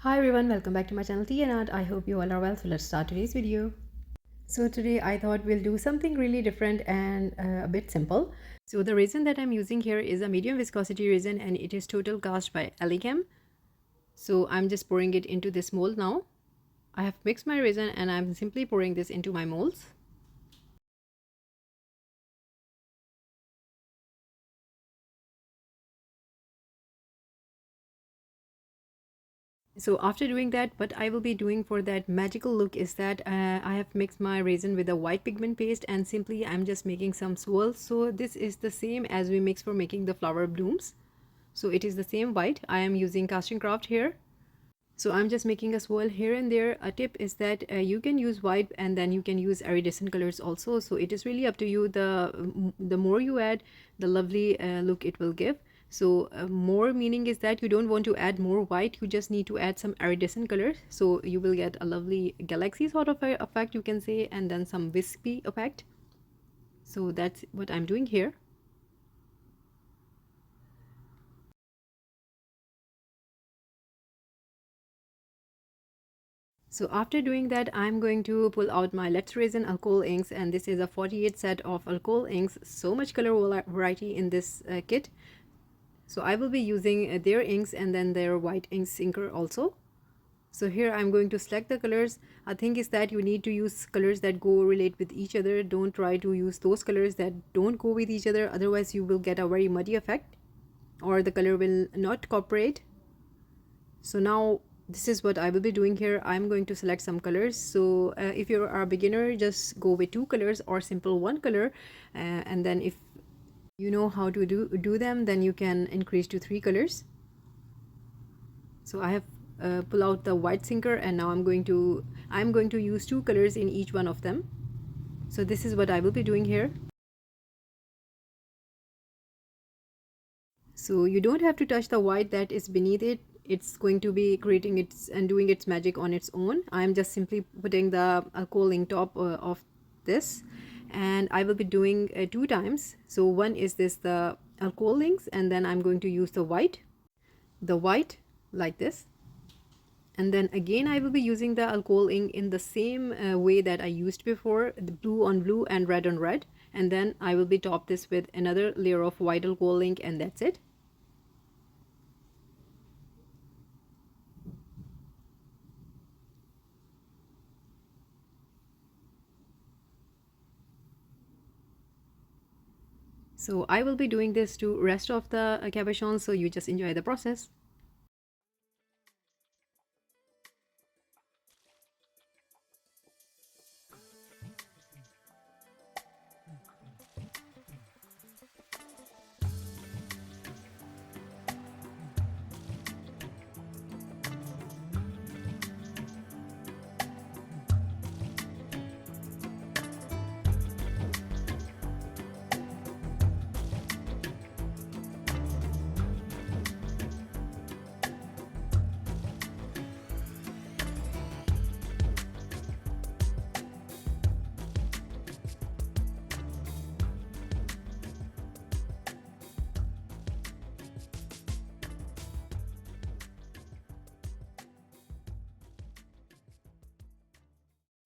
Hi everyone, welcome back to my channel Tea&Art. I hope you all are well. So let's start today's video. So today I thought we'll do something really different and a bit simple. So the resin that I'm using here is a medium viscosity resin and it is Total Cast by Elegem. So I'm just pouring it into this mold now. I have mixed my resin and I'm simply pouring this into my molds. So after doing that, what I will be doing for that magical look is that I have mixed my resin with a white pigment paste and simply I'm just making some swirls. So this is the same as we mix for making the flower blooms. So it is the same white. I am using casting craft here. So I'm just making a swirl here and there. A tip is that you can use white and then you can use iridescent colors also. So it is really up to you. The more you add, the lovely look it will give. So more meaning is that you don't want to add more white, you just need to add some iridescent colors, so you will get a lovely galaxy sort of a effect, you can say, and then some wispy effect. So that's what I'm doing here. So after doing that, I'm going to pull out my Let's Resin alcohol inks, and this is a 48 set of alcohol inks. So much color variety in this kit. So I will be using their inks and then their white ink sinker also. So here I'm going to select the colors. I think is that you need to use colors that go relate with each other. Don't try to use those colors that don't go with each other. Otherwise you will get a very muddy effect or the color will not cooperate. So now this is what I will be doing here. I'm going to select some colors. So if you're a beginner, just go with 2 colors or simple 1 color. And then if you know how to do them, then you can increase to 3 colors. So I have pull out the white sinker and now I'm going to use 2 colors in each one of them. So this is what I will be doing here. So you don't have to touch the white that is beneath it. It's going to be creating its and doing its magic on its own. I'm just simply putting the alcohol ink top of this, and I will be doing 2 times. So one is this the alcohol inks, and then I'm going to use the white like this, and then again I will be using the alcohol ink in the same way that I used before, the blue on blue and red on red, and then I will be top this with another layer of white alcohol ink, and that's it. So I will be doing this to rest of the cabochons, so you just enjoy the process.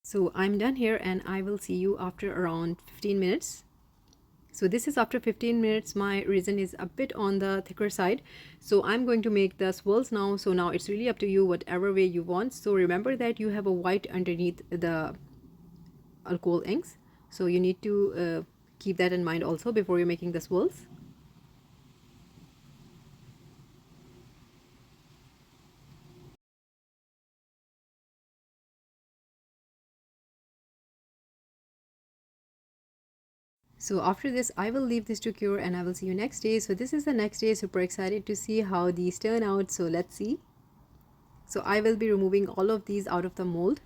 So I'm done here and I will see you after around 15 minutes. So this is after 15 minutes. My resin is a bit on the thicker side, so I'm going to make the swirls now. So now it's really up to you, whatever way you want. So remember that you have a white underneath the alcohol inks, so you need to keep that in mind also before you're making the swirls. So after this I will leave this to cure and I will see you next day. So this is the next day. Super excited to see how these turn out, so let's see. So I will be removing all of these out of the mold.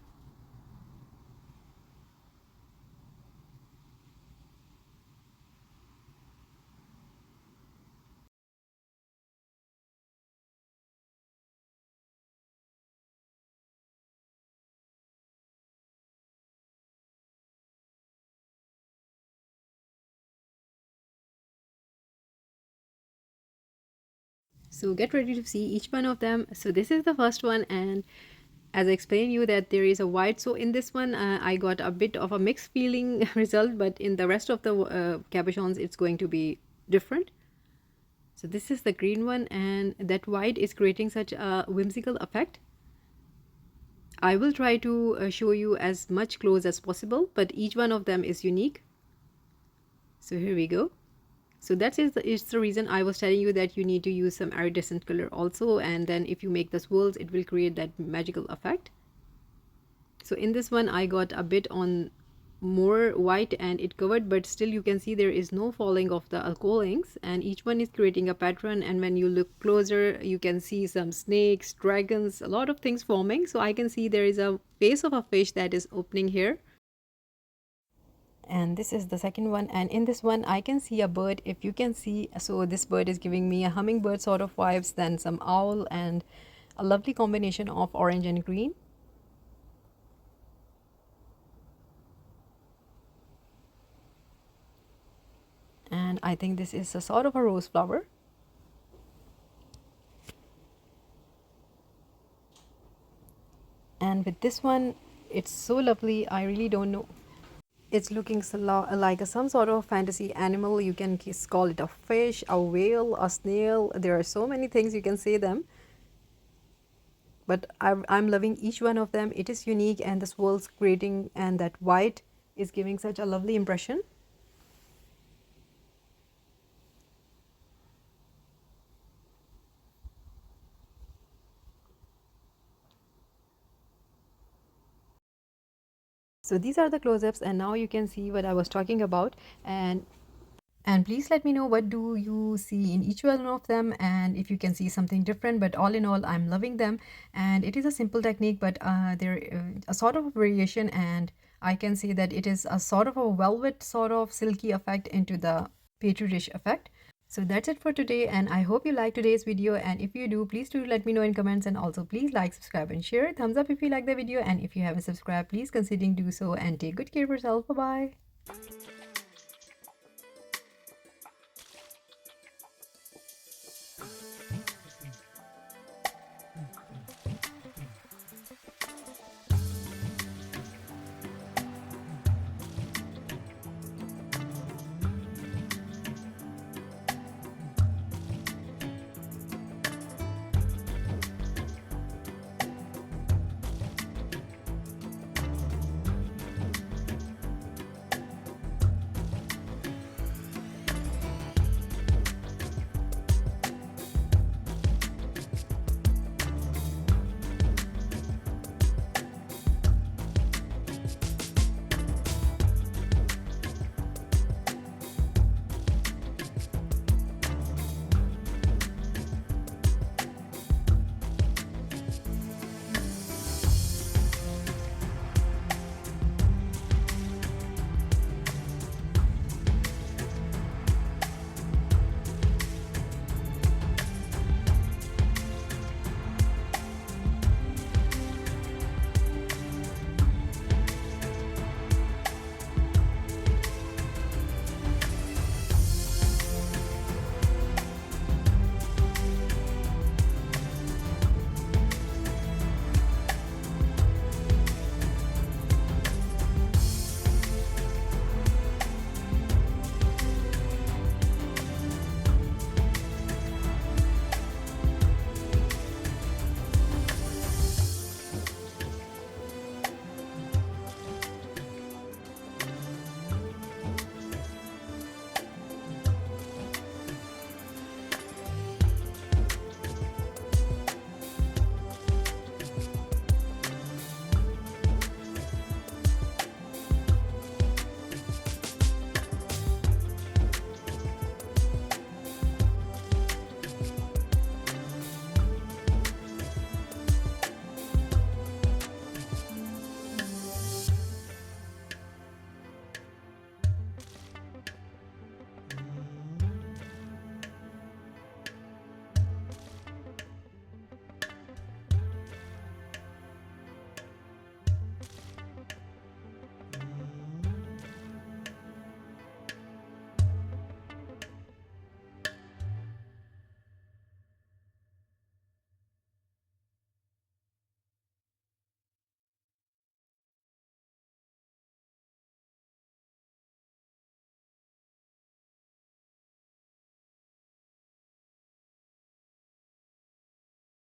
So get ready to see each one of them. So this is the first one, and as I explained you that there is a white, so in this one I got a bit of a mixed feeling result, but in the rest of the cabochons it's going to be different. So this is the green one, and that white is creating such a whimsical effect. I will try to show you as much close as possible, but each one of them is unique. So here we go. So that is the reason I was telling you that you need to use some iridescent color also, and then if you make the swirls it will create that magical effect. So in this one I got a bit on more white and it covered, but still you can see there is no falling of the alcohol inks, and each one is creating a pattern, and when you look closer you can see some snakes, dragons, a lot of things forming. So I can see there is a face of a fish that is opening here, and this is the second one, and in this one I can see a bird, if you can see. So this bird is giving me a hummingbird sort of vibes, then some owl, and a lovely combination of orange and green. And I think this is a sort of a rose flower. And with this one it's so lovely, I really don't know, it's looking like some sort of fantasy animal. You can call it a fish, a whale, a snail, there are so many things you can say them, but I'm loving each one of them. It is unique, and the swirls creating and that white is giving such a lovely impression. So these are the close-ups, and now you can see what I was talking about. And please let me know what do you see in each one of them, and if you can see something different. But all in all I'm loving them, and it is a simple technique, but there a sort of a variation, and I can say that it is a sort of a velvet sort of silky effect into the petri dish effect. So that's it for today, and I hope you liked today's video, and if you do, please do let me know in comments, and also please like, subscribe and share. Thumbs up if you like the video, and if you haven't subscribed, please consider do so, and take good care of yourself. Bye bye.